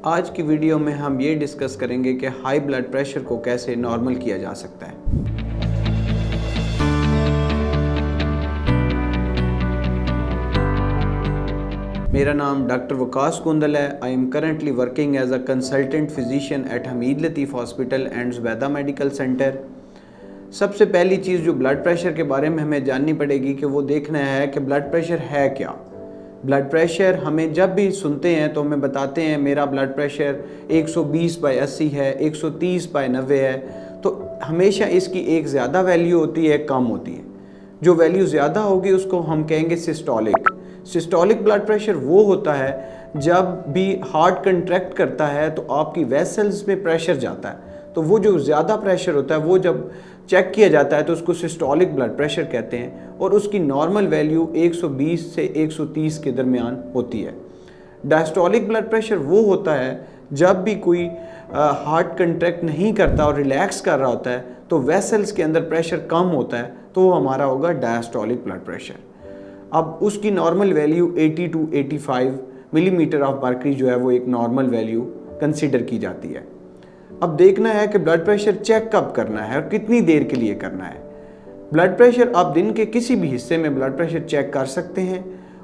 आज की वीडियो में हम ये डिस्कस करेंगे कि हाई ब्लड प्रेशर को कैसे नॉर्मल किया जा सकता है। मेरा नाम डॉक्टर वकास कुंदल है। I am currently working as a consultant physician at Hamid Latif hospital and Zubaida medical centre. सबसे पहली चीज़ जो ब्लड प्रेशर के बारे में हमें जाननी पड़ेगी कि वो देखना है कि ब्लड प्रेशर है क्या। ब्लड प्रेशर हमें जब भी सुनते हैं तो हमें बताते हैं मेरा ब्लड प्रेशर 120/80 है, 130/90 है। तो हमेशा इसकी एक ज़्यादा वैल्यू होती है, एक कम होती है। जो वैल्यू ज़्यादा होगी उसको हम कहेंगे सिस्टोलिक। सिस्टोलिक ब्लड प्रेशर वो होता है जब भी हार्ट कंट्रैक्ट करता है तो आपकी वेसल्स में प्रेशर जाता है, तो वो जो ज़्यादा प्रेशर होता है वो जब चेक किया जाता है तो उसको सिस्टोलिक ब्लड प्रेशर कहते हैं और उसकी नॉर्मल वैल्यू 120 से 130 के दरमियान होती है। डायस्टोलिक ब्लड प्रेशर वो होता है जब भी कोई हार्ट कंट्रैक्ट नहीं करता और रिलैक्स कर रहा होता है तो वेसल्स के अंदर प्रेशर कम होता है, तो वो हमारा होगा डायस्टोलिक ब्लड प्रेशर। अब उसकी normal value 80 to 85 millimetre of mercury जो है वो एक नॉर्मल वैल्यू कंसीडर की जाती है। अब देखना है कि ब्लड प्रेशर चेक कब करना है और कितनी देर के लिए करना है। ब्लड प्रेशर आप दिन के किसी भी हिस्से में ब्लड प्रेशर चेक कर सकते हैं।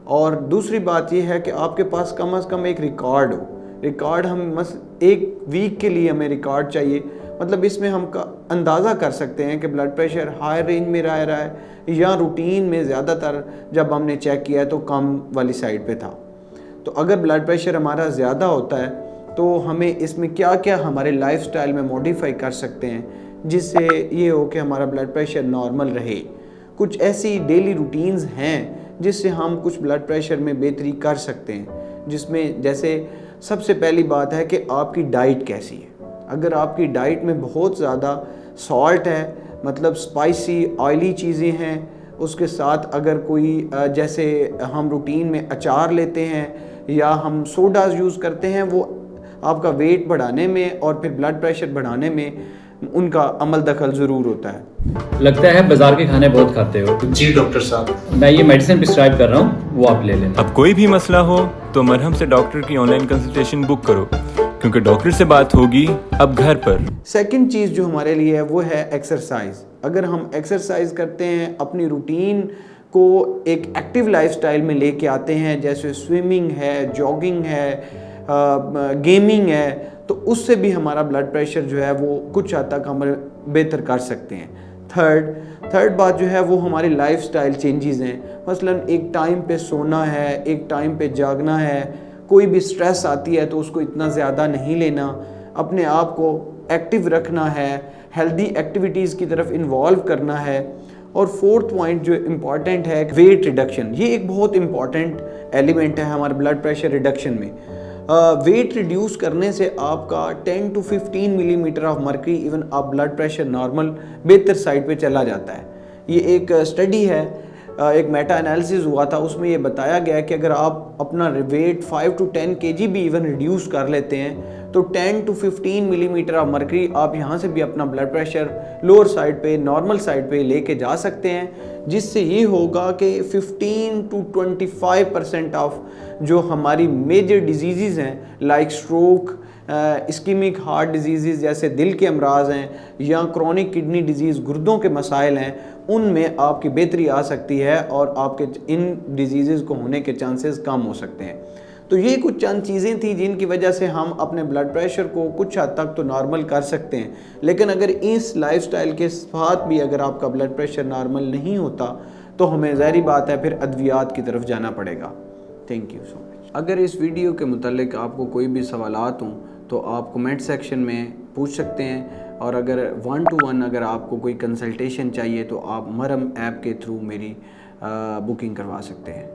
और दूसरी बात यह है कि आपके पास कम से कम एक रिकॉर्ड हो। रिकॉर्ड हम एक वीक के लिए हमें रिकॉर्ड चाहिए, मतलब इसमें हम अंदाज़ा कर सकते हैं कि ब्लड प्रेशर हाई रेंज में रह रहा है या रूटीन में ज़्यादातर जब हमने चेक किया है तो कम वाली साइड पे था। तो अगर ब्लड प्रेशर हमारा ज़्यादा होता है तो हमें इसमें क्या क्या हमारे लाइफस्टाइल में मॉडिफाई कर सकते हैं जिससे ये हो कि हमारा ब्लड प्रेशर नॉर्मल रहे। कुछ ऐसी डेली रूटीन्स हैं जिससे हम कुछ ब्लड प्रेशर में बेहतरी कर सकते हैं, जिसमें जैसे सबसे पहली बात है कि आपकी डाइट कैसी है। अगर आपकी डाइट में बहुत ज़्यादा सॉल्ट है, मतलब स्पाइसी ऑयली चीज़ें हैं, उसके साथ अगर कोई जैसे हम रूटीन में अचार लेते हैं या हम सोडाज यूज़ करते हैं, वो आपका वेट बढ़ाने में और फिर ब्लड प्रेशर बढ़ाने में उनका अमल दखल ज़रूर होता है। लगता है बाजार के खाने बहुत खाते हो। जी डॉक्टर साहब, मैं ये मेडिसिन प्रिस्क्राइब कर रहा हूँ, वो आप ले लें। अब कोई भी मसला हो तो मरहम से डॉक्टर की ऑनलाइन कंसल्टेशन बुक करो, क्योंकि डॉक्टर से बात होगी अब घर पर। सेकंड चीज़ जो हमारे लिए है वो है एक्सरसाइज। अगर हम एक्सरसाइज करते हैं, अपनी रूटीन को एक एक्टिव लाइफस्टाइल में लेके आते हैं, जैसे स्विमिंग है, जॉगिंग है, गेमिंग है, तो उससे भी हमारा ब्लड प्रेशर जो है वो कुछ हद तक हम बेहतर कर सकते हैं। थर्ड बात जो है वो हमारी लाइफस्टाइल चेंजेस हैं। मसलन एक टाइम पे सोना है, एक टाइम पे जागना है। कोई भी स्ट्रेस आती है तो उसको इतना ज़्यादा नहीं लेना, अपने आप को एक्टिव रखना है, हेल्दी एक्टिविटीज़ की तरफ इन्वॉल्व करना है। और फोर्थ पॉइंट जो इम्पॉर्टेंट है, वेट रिडक्शन। ये एक बहुत इम्पॉर्टेंट एलिमेंट है हमारे ब्लड प्रेशर रिडक्शन में। वेट रिड्यूस करने से आपका 10 to 15 millimetre of mercury even आप ब्लड प्रेशर नॉर्मल बेहतर साइड पे चला जाता है। ये एक स्टडी है, एक मेटा एनालिसिस हुआ था, उसमें ये बताया गया है कि अगर आप अपना वेट 5 to 10 kg भी इवन रिड्यूस कर लेते हैं तो 10 to 15 मिलीमीटर ऑफ मर्करी आप यहाँ से भी अपना ब्लड प्रेशर लोअर साइड पे, नॉर्मल साइड पे लेके जा सकते हैं, जिससे ये होगा कि 15 to 25% ऑफ जो हमारी मेजर डिजीज़ हैं like stroke, ischaemic heart disease जैसे दिल के अमराज हैं या क्रोनिक किडनी डिजीज़, गुर्दों के मसाइल हैं, उनमें आपकी बेहतरी आ सकती है और आपके इन डिजीज़ को होने के चांसेस कम हो सकते हैं। तो ये कुछ चंद चीज़ें थी जिनकी वजह से हम अपने ब्लड प्रेशर को कुछ हद तक तो नॉर्मल कर सकते हैं। लेकिन अगर इस लाइफस्टाइल के साथ भी अगर आपका ब्लड प्रेशर नॉर्मल नहीं होता तो हमें ज़ाहिर बात है फिर अद्वियात की तरफ जाना पड़ेगा। Thank you so much. अगर इस वीडियो के मुतालिक आपको कोई भी सवालात हों तो आप कमेंट सेक्शन में पूछ सकते हैं, और अगर 1 to 1 अगर आपको कोई कंसल्टेशन चाहिए तो आप मरहम ऐप के थ्रू मेरी बुकिंग करवा सकते हैं।